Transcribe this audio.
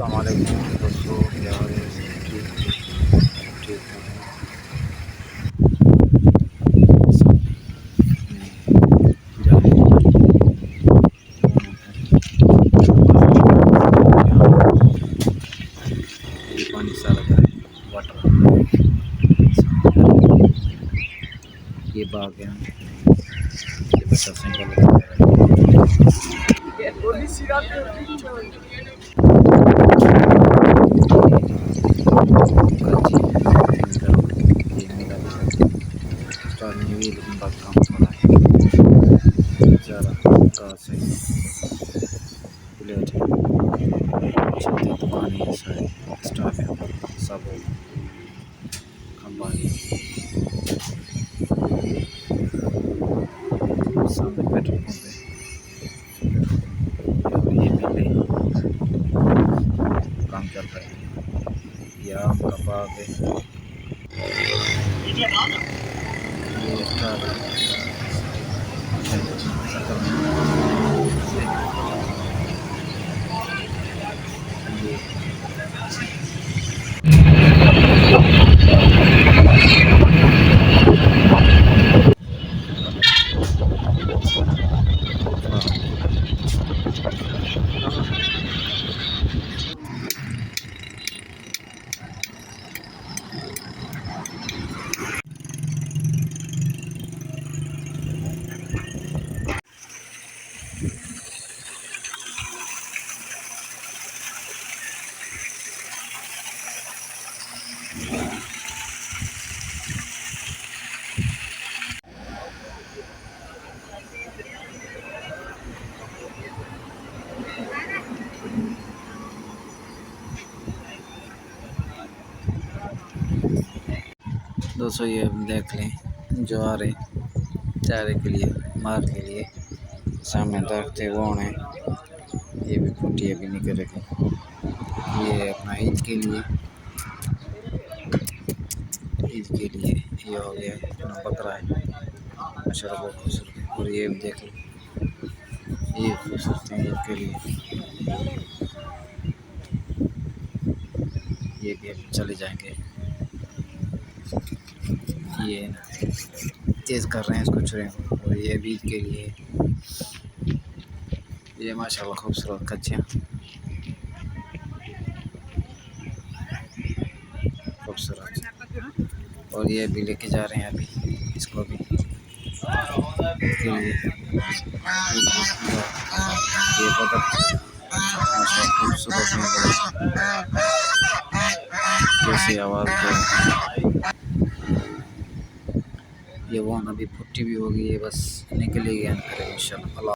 अस्सलामुअलैकुम दोस्तों, क्या हाल है? ठीक ठीक है। ये पानी सारा का है, वाटर। ये बाग है, ये बच्चा साइकिल स्टार्ट नहीं हुई लेकिन बात काम थोड़ा है। ज़रा घास है, प्लेट है, छत दुकान है, स्टाफ है, सब खंबा है, सामने पेट्रोल पंप है और ये मिले काम चल रहा है। ये आम का बाग है, ये स्टार दोस्तों, ये देख लें जो आ रहे चारे के लिए, मार के लिए सामने दरख्त वो हैं। ये भी फुटी अभी निकल रही, ये अपना ईद के लिए ये हो गया अपना बकरा है, माशाल्लाह बहुत खूबसूरत है। और ये भी देख लो, ये खूबसूरत है ईद के लिए। ये भी अभी चले जाएंगे, ये तेज़ कर रहे हैं इसको चुरे को। और ये भी ईद के लिए, ये माशाल्लाह खूबसूरत कच्चियाँ खूबसूरत। और ये भी लेके जा रहे हैं अभी इसको भी के लिए। ये बदक माशाल्लाह खूबसूरत है, कैसी आवाज़ दे। ये वो अभी फुट्टी भी होगी, ये बस निकलेगी इंशाल्लाह।